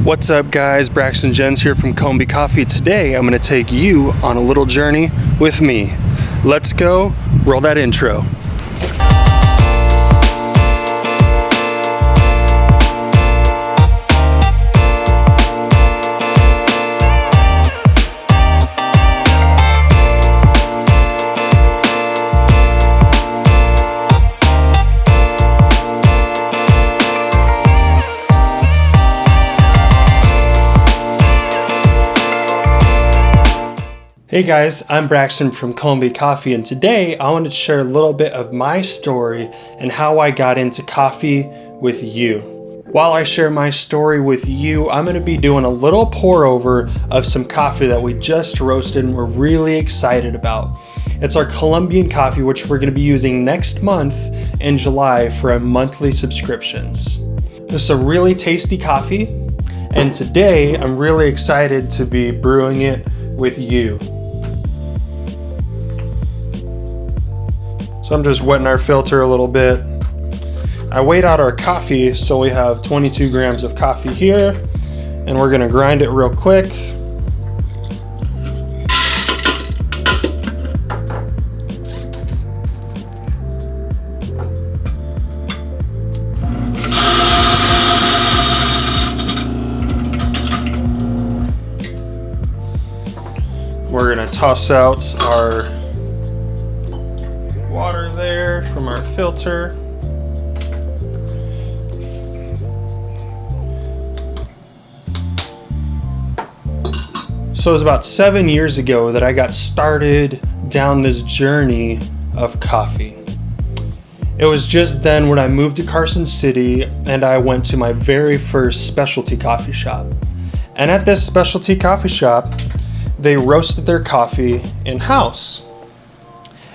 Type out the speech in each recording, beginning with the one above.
What's up guys, Braxton Jens here from Kombi Coffee. Today I'm going to take you on a little journey with me. Let's go, roll that intro. Hey guys, I'm Braxton from Kombi Coffee, and today I wanted to share a little bit of my story and how I got into coffee with you. While I share my story with you, I'm going to be doing a little pour over of some coffee that we just roasted and we're really excited about. It's our Colombian coffee, which we're going to be using next month in July for our monthly subscriptions. This is a really tasty coffee, and today I'm really excited to be brewing it with you. So I'm just wetting our filter a little bit. I weighed out our coffee, so we have 22 grams of coffee here, and we're gonna grind it real quick. We're gonna toss out our water there from our filter. So it was about 7 years ago that I got started down this journey of coffee. It was just then when I moved to Carson City and I went to my very first specialty coffee shop. And at this specialty coffee shop, they roasted their coffee in-house.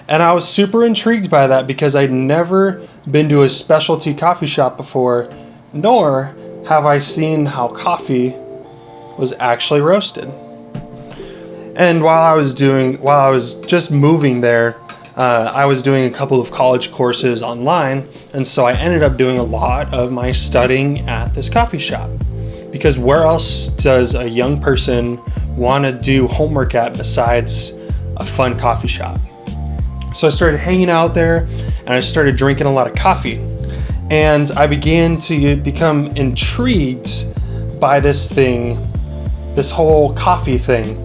And I was super intrigued by that because I'd never been to a specialty coffee shop before, nor have I seen how coffee was actually roasted. And while I was just moving there, I was doing a couple of college courses online, and so I ended up doing a lot of my studying at this coffee shop. Because where else does a young person want to do homework at besides a fun coffee shop? So I started hanging out there and I started drinking a lot of coffee. And I began to become intrigued by this whole coffee thing.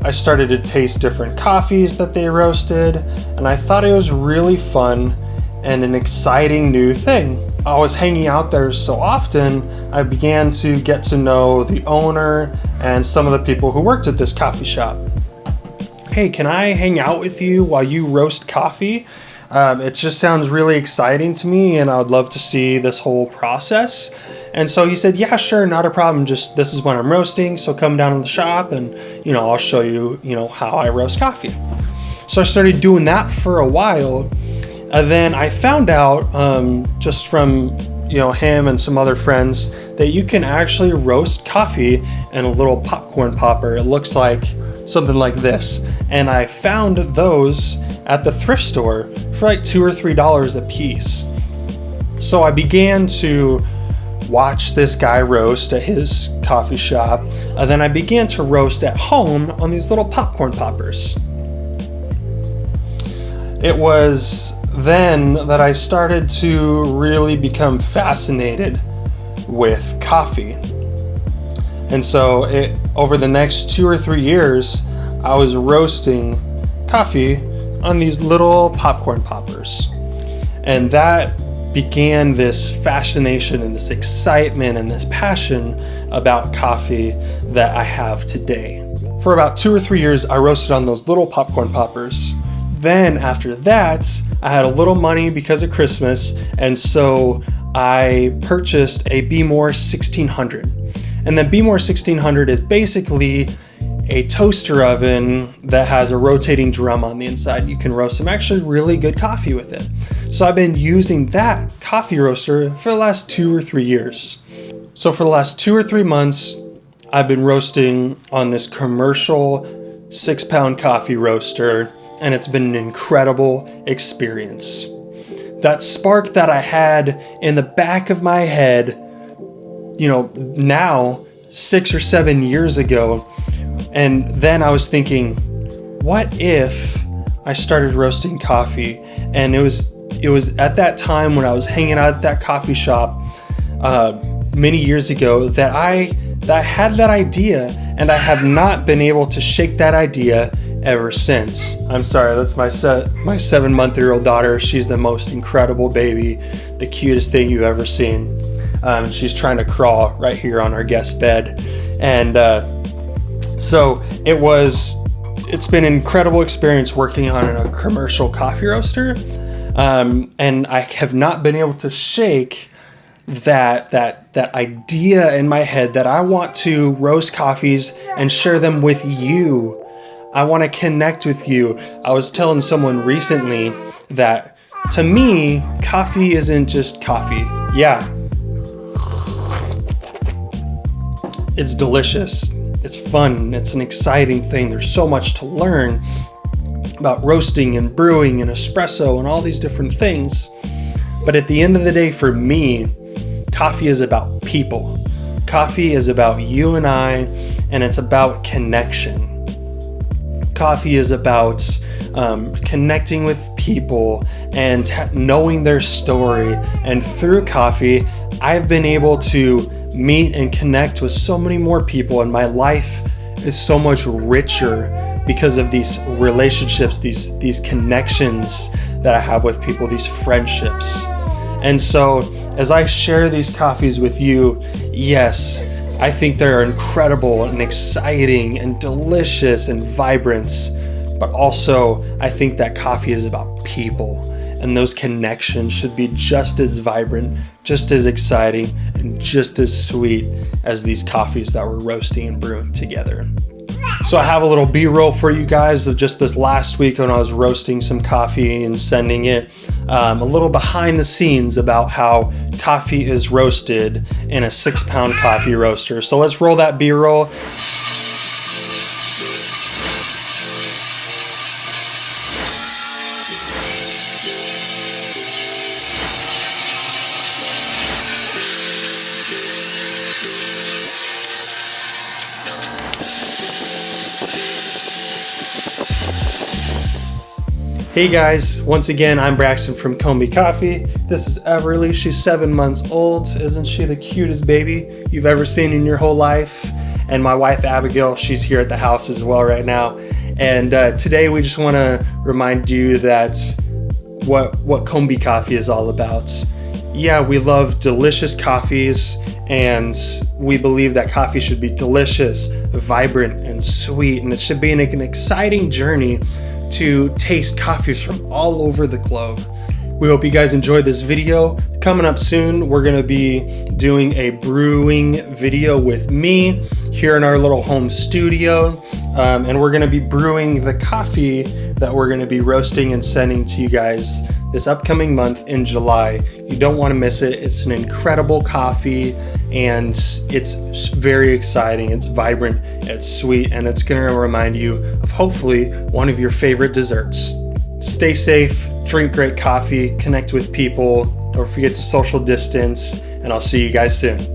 I started to taste different coffees that they roasted, and I thought it was really fun and an exciting new thing. I was hanging out there so often, I began to get to know the owner and some of the people who worked at this coffee shop. Hey, can I hang out with you while you roast coffee? It just sounds really exciting to me, and I would love to see this whole process. And so he said, yeah, sure, not a problem. Just this is when I'm roasting, so come down to the shop and, I'll show you, how I roast coffee. So I started doing that for a while. And then I found out just from, him and some other friends that you can actually roast coffee in a little popcorn popper. It looks like something like this. And I found those at the thrift store for like $2 or $3 a piece. So I began to watch this guy roast at his coffee shop, and then I began to roast at home on these little popcorn poppers. It was then that I started to really become fascinated with coffee. And so over the next 2 or 3 years, I was roasting coffee on these little popcorn poppers. And that began this fascination and this excitement and this passion about coffee that I have today. For about 2 or 3 years, I roasted on those little popcorn poppers. Then after that, I had a little money because of Christmas, and so I purchased a Bmore 1600. And the Bmore 1600 is basically a toaster oven that has a rotating drum on the inside. You can roast some actually really good coffee with it. So I've been using that coffee roaster for the last 2 or 3 years. So for the last 2 or 3 months, I've been roasting on this commercial 6-pound coffee roaster, and it's been an incredible experience. That spark that I had in the back of my head, now 6 or 7 years ago. And then I was thinking, what if I started roasting coffee? And it was at that time when I was hanging out at that coffee shop many years ago that I had that idea, and I have not been able to shake that idea ever since. I'm sorry, that's my 7-month-old daughter. She's the most incredible baby, the cutest thing you've ever seen. She's trying to crawl right here on our guest bed. And so it's been an incredible experience working on a commercial coffee roaster. And I have not been able to shake that idea in my head that I want to roast coffees and share them with you. I want to connect with you. I was telling someone recently that to me, coffee isn't just coffee. Yeah, it's delicious. It's fun. It's an exciting thing. There's so much to learn about roasting and brewing and espresso and all these different things. But at the end of the day, for me, coffee is about people. Coffee is about you and I, and it's about connection. Coffee is about connecting with people and knowing their story. And through coffee, I've been able to meet and connect with so many more people, and my life is so much richer because of these relationships, these connections that I have with people, these friendships. And so as I share these coffees with you, yes, I think they're incredible and exciting and delicious and vibrant, but also I think that coffee is about people, and those connections should be just as vibrant, just as exciting, and just as sweet as these coffees that we're roasting and brewing together. So I have a little B-roll for you guys of just this last week when I was roasting some coffee and sending it. A little behind the scenes about how coffee is roasted in a 6-pound coffee roaster. So let's roll that B-roll. Hey guys, once again, I'm Braxton from Kombi Coffee. This is Everly. She's 7 months old. Isn't she the cutest baby you've ever seen in your whole life? And my wife, Abigail, she's here at the house as well right now. And today we just want to remind you that what Kombi Coffee is all about. Yeah, we love delicious coffees, and we believe that coffee should be delicious, vibrant, and sweet. And it should be an exciting journey to taste coffees from all over the globe. We hope you guys enjoyed this video. Coming up soon, we're going to be doing a brewing video with me here in our little home studio. And we're going to be brewing the coffee that we're going to be roasting and sending to you guys this upcoming month in July. You don't want to miss it. It's an incredible coffee, and it's very exciting. It's vibrant, it's sweet, and it's going to remind you of hopefully one of your favorite desserts. Stay safe, drink great coffee, connect with people, don't forget to social distance, and I'll see you guys soon.